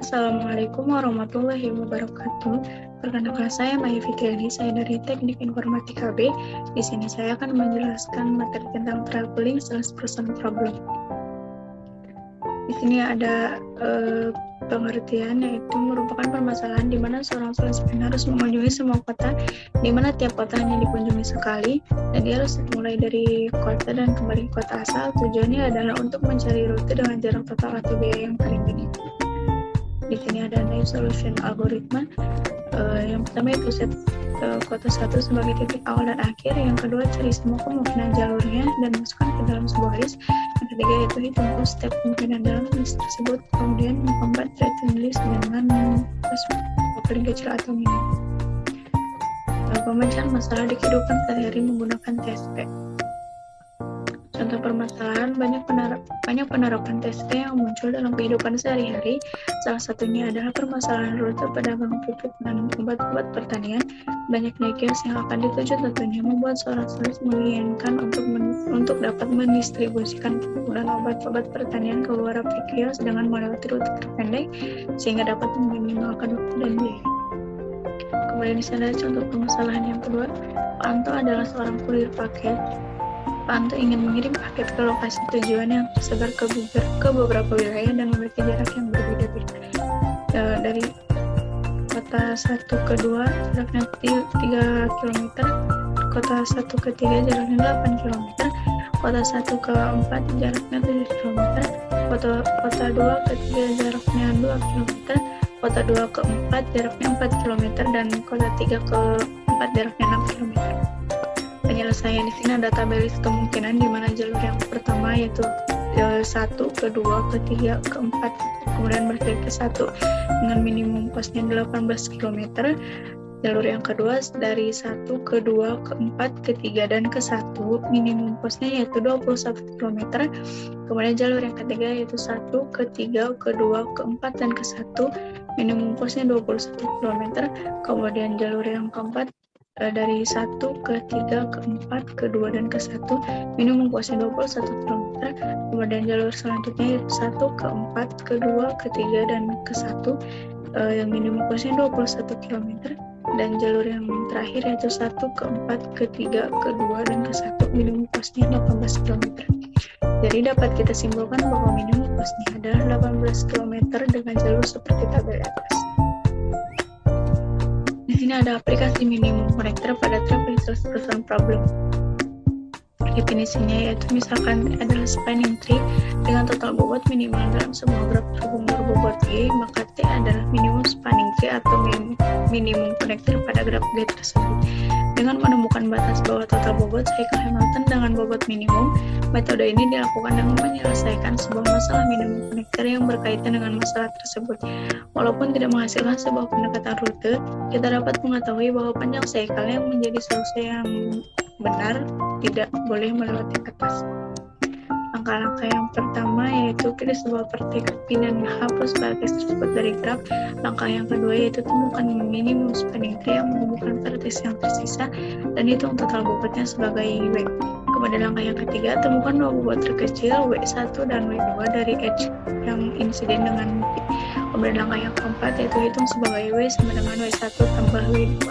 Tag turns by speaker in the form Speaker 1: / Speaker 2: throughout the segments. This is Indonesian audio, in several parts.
Speaker 1: Assalamualaikum warahmatullahi wabarakatuh. Perkenalkan saya Maya Fitriani, saya dari Teknik Informatika B. Di sini saya akan menjelaskan materi tentang traveling sales person problem. Di sini ada pengertian, yaitu merupakan permasalahan di mana seorang salesman harus mengunjungi semua kota, di mana tiap kota hanya dikunjungi sekali, dan dia harus mulai dari kota dan kembali ke kota asal. Tujuannya adalah untuk mencari rute dengan jarak total atau biaya yang paling minim. Di sini ada naive solution algoritma. Yang pertama itu set kota 1 sebagai titik awal dan akhir. Yang kedua, cari semua kemungkinan jalurnya dan masukkan ke dalam sebuah list. Yang ketiga, yaitu hitung step kemungkinan dalam list tersebut. Kemudian yang keempat, written list dengan paling kecil atau minim. Pemecahan masalah di kehidupan sehari-hari menggunakan TSP. Contoh permasalahan, banyak penerapan TSP yang muncul dalam kehidupan sehari-hari. Salah satunya adalah permasalahan rute pedagang pupuk dan obat-obat pertanian. Banyaknya kios yang akan dituju tentunya membuat seorang sales menginginkan untuk dapat mendistribusikan pupuk dan obat-obat pertanian ke beberapa kios dengan melewati rute terpendek sehingga dapat meminimalkan waktu dan biaya. Kemudian di sana contoh permasalahan yang kedua, Pak Anto adalah seorang kurir paket. Pak Anto ingin mengirim paket ke lokasi tujuan yang tersebar ke beberapa wilayah dan memiliki jarak yang berbeda-beda. Dari kota 1 ke 2 jaraknya 3 km, kota 1 ke 3 jaraknya 8 km, kota 1 ke 4 jaraknya 7 km, kota 2 ke 3 jaraknya 2 km, kota 2 ke 4 jaraknya 4 km, dan kota 3 ke 4 jaraknya 6 km. Penyelesaian di sini ada tabel list kemungkinan di mana jalur yang pertama yaitu 1, ke 2, ke 3, ke 4, kemudian berpindah ke 1 dengan minimum costnya 18 km. Jalur yang kedua dari 1, ke 2, ke 4, ke 3, dan ke 1 minimum costnya yaitu 21 km. Kemudian jalur yang ketiga yaitu 1, ke 3, ke 2, ke 4, dan ke 1 minimum costnya 21 km. Kemudian jalur yang keempat dari 1, ke 3, ke 4, ke 2, dan ke 1 minimum costnya 21 km. Kemudian jalur selanjutnya yaitu 1, ke 4, ke 2, ke 3, dan ke 1 yang minimum costnya 21 km. Dan jalur yang terakhir yaitu 1, ke 4, ke 3, ke 2, dan ke 1 minimum costnya 18 km. Jadi dapat kita simpulkan bahwa minimum costnya adalah 18 km dengan jalur seperti tabel atas. Di sini ada aplikasi minimum connector pada traveling sales person problem. Definisinya yaitu misalkan adalah spanning tree dengan total bobot minimal dalam sebuah graf terhubung berbobot Y, maka T adalah minimum spanning tree atau minimum connector pada graf G tersebut. Dengan menemukan batas bawah total bobot cycle Hamilton dengan bobot minimum, metode ini dilakukan dengan menyelesaikan sebuah masalah minimum connector yang berkaitan dengan masalah tersebut. Walaupun tidak menghasilkan sebuah pendekatan rute, kita dapat mengetahui bahwa panjang cycle yang menjadi solusi yang benar tidak boleh melewati batas. Langkah-langkah yang pertama yaitu pilih sebuah vertex P dan hapus vertex tersebut dari graf. Langkah yang kedua yaitu temukan minimum spanning tree yang menghubungkan vertex yang tersisa dan hitung total bobotnya sebagai W. Kemudian langkah yang ketiga, temukan dua bobot terkecil W1 dan W2 dari edge yang insiden dengan P. Kemudian langkah yang keempat yaitu hitung sebagai W sama dengan W1 tambah W2.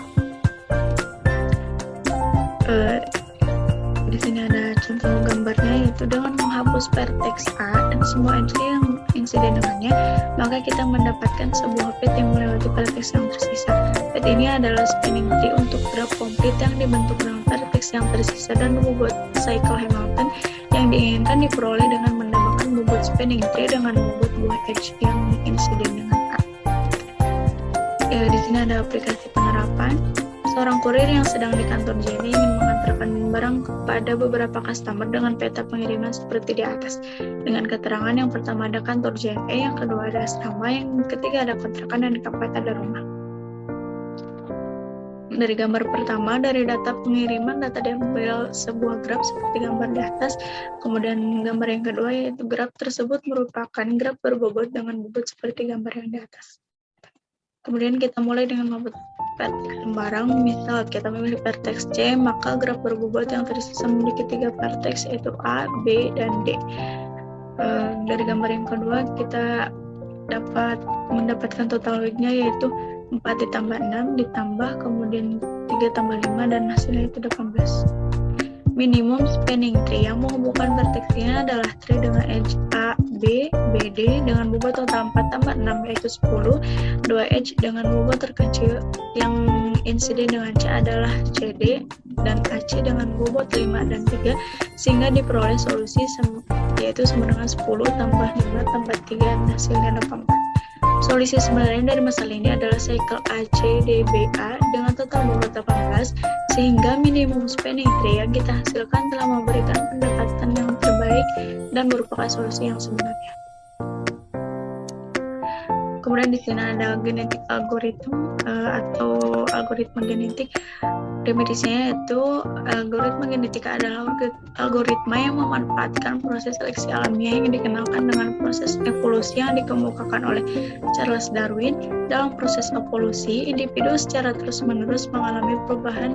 Speaker 1: Di sini ada contoh gambarnya, yaitu dengan menghapus vertex A dan semua edge yang insiden dengannya, maka kita mendapatkan sebuah pet yang melewati vertex yang tersisa. Pet ini adalah spanning tree untuk graf komplit yang dibentuk dengan vertex yang tersisa dan bobot cycle Hamilton yang diinginkan diperoleh dengan menambahkan bobot spanning tree dengan bobot buah edge yang insiden dengan A. Di sini ada aplikasi penerapan. Seorang kurir yang sedang di kantor JNE ingin mengantarkan barang kepada beberapa customer dengan peta pengiriman seperti di atas. Dengan keterangan yang pertama ada kantor JNE, yang kedua ada asrama, yang ketiga ada kontrakan, dan di keempat ada rumah. Dari gambar pertama, dari data pengiriman, data diambil sebuah graf seperti gambar di atas. Kemudian gambar yang kedua yaitu graf tersebut merupakan graf berbobot dengan bobot seperti gambar yang di atas. Kemudian kita mulai dengan membuat vertex barang. Misal kita memilih vertex C, maka graf berbobot yang tersisa memiliki 3 vertex yaitu A, B, dan D. Dari gambar yang kedua kita dapat mendapatkan total weight-nya yaitu 4 ditambah 6 ditambah kemudian 3 tambah 5 dan hasilnya itu 18. Minimum spanning tree yang menghubungkan vertexnya adalah tree dengan edge A, B, BD dengan bobot total 4 tambah 6 yaitu 10, 2 edge dengan bobot terkecil yang insiden dengan C adalah CD dan AC dengan bobot 5 dan 3 sehingga diperoleh solusi yaitu sama dengan 10 tambah 5 tambah 3 dan hasilnya 18. Solusi sebenarnya dari masalah ini adalah cycle ACDBA dengan total bobot 18 sehingga minimum spanning tree yang kita hasilkan telah memberikan pendekatan yang terbaik dan merupakan solusi yang sebenarnya. Kemudian di sini ada genetik algoritma atau algoritma genetik. Definisinya yaitu algoritma genetika adalah algoritma yang memanfaatkan proses seleksi alamiah yang dikenalkan dengan proses evolusi yang dikemukakan oleh Charles Darwin. Dalam proses evolusi, individu secara terus-menerus mengalami perubahan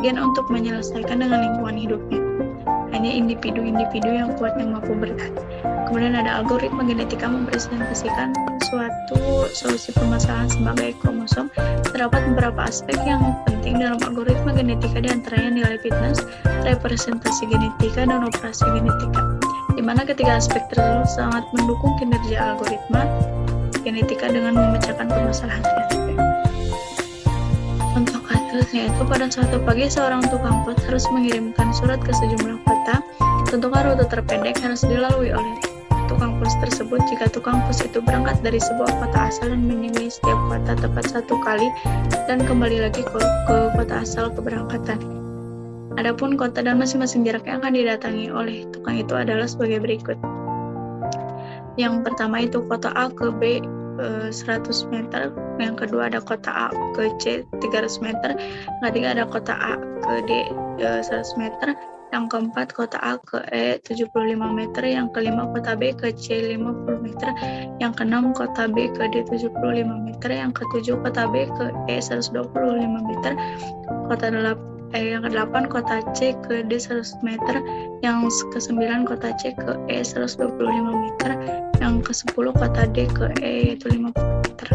Speaker 1: gen untuk menyelesaikan dengan lingkungan hidupnya. Hanya individu-individu yang kuat yang mampu bertahan. Kemudian ada algoritma genetika mempresentasikan suatu solusi permasalahan sebagai kromosom. Terdapat beberapa aspek yang penting dalam algoritma genetika, diantaranya nilai fitness, representasi genetika, dan operasi genetika. Di mana ketiga aspek tersebut sangat mendukung kinerja algoritma genetika dengan memecahkan permasalahan genetika. Contoh kasusnya itu pada suatu pagi seorang tukang pos harus mengirimkan surat ke sejumlah kota. Tentukan rute terpendek harus dilalui oleh tukang pos tersebut jika tukang pos itu berangkat dari sebuah kota asal dan menyingguni setiap kota tepat satu kali dan kembali lagi ke kota asal keberangkatan. Adapun kota dan masing-masing jarak yang akan didatangi oleh tukang itu adalah sebagai berikut. Yang pertama itu kota A ke B 100 meter, yang kedua ada kota A ke C 300 meter, yang ketiga ada kota A ke D 100 meter, yang keempat kota A ke E 75 meter, yang kelima kota B ke C 50 meter, yang keenam kota B ke D 75 meter, yang ketujuh kota B ke E 125 meter, yang ke-8 kota C ke D 100 meter, yang ke-9 kota C ke E 125 meter, yang ke-10 kota D ke E yaitu 50 meter.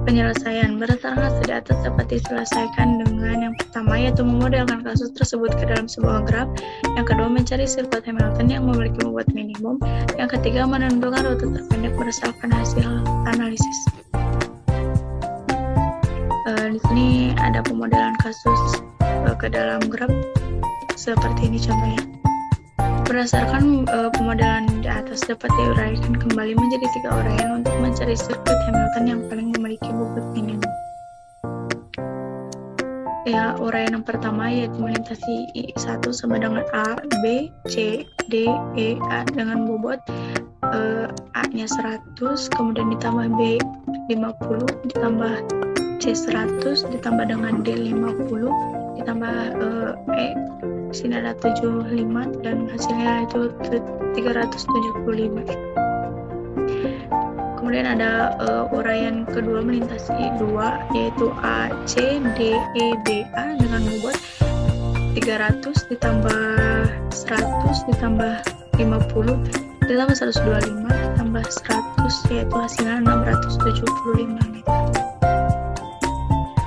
Speaker 1: Penyelesaian berdasarkan hasil di atas dapat diselesaikan dengan yang pertama yaitu memodelkan kasus tersebut ke dalam sebuah graf, yang kedua mencari sirkuit Hamilton yang memiliki bobot minimum, yang ketiga menentukan rute terpendek berdasarkan hasil analisis. Di sini ada pemodelan kasus ke dalam graf seperti ini contohnya. Berdasarkan pemodelan di atas dapat diuraikan kembali menjadi 3 uraian untuk mencari sirkuit Hamilton yang paling memiliki bobot minimum. Ya, uraian yang pertama yaitu melintasi I1 sama dengan A, B, C, D, E, A dengan bobot A-nya 100, kemudian ditambah B 50, ditambah C 100, ditambah dengan D 50, ditambah E, di sini ada 75 dan hasilnya itu 375. Kemudian ada uraian kedua melintasi I2 yaitu A, C, D, E, B, A dengan bobot 300 ditambah 100 ditambah 50 ditambah 125 ditambah 100 yaitu hasilnya 675 meter.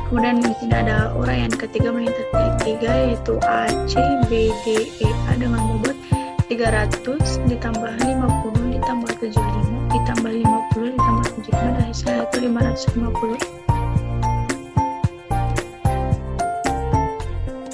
Speaker 1: Kemudian di sini ada uraian ketiga melintasi I3 yaitu A, C, B, D, E, A dengan bobot 300 ditambah 50 ditambah 75 ditambah 50 ditambah 75 dan hasilnya itu 550.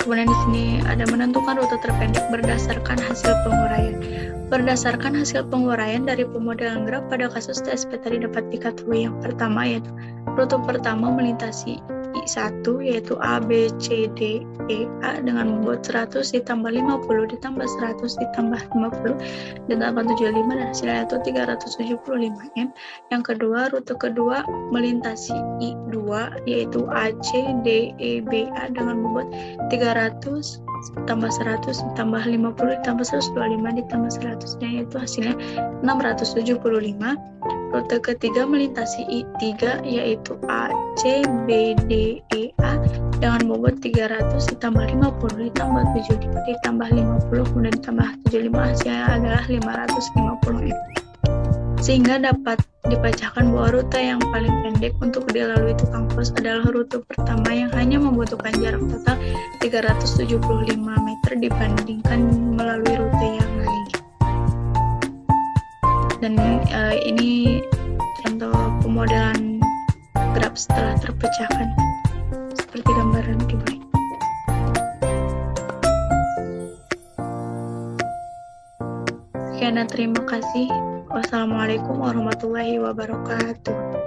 Speaker 1: Kemudian di sini ada menentukan rute terpendek berdasarkan hasil penguraian. Berdasarkan hasil penguraian dari pemodelan graf pada kasus TSP tadi dapat diketahui yang pertama yaitu rute pertama melintasi I1 yaitu A, B, C, D, E, A dengan bobot 100 ditambah 50 ditambah 100 ditambah 50 ditambah 75 dan hasilnya itu 375 M. Yang kedua, rute kedua melintasi I2 yaitu A, C, D, E, B, A dengan bobot 300 ditambah 100 ditambah 50 ditambah 125 ditambah 100 yaitu hasilnya 675. Rute ketiga melintasi I3 yaitu A, C, B, D, E, A dengan bobot 300 ditambah 50 ditambah 75 ditambah 50 kemudian ditambah 75 hasilnya adalah 550 M. sehingga dapat dipecahkan bahwa rute yang paling pendek untuk dilalui tukang pos adalah rute pertama yang hanya membutuhkan jarak total 375 meter dibandingkan melalui rute yang lain. Dan ini contoh pemodelan graf setelah terpecahkan seperti gambaran di bawah. Sekian dan terima kasih. Wassalamualaikum warahmatullahi wabarakatuh.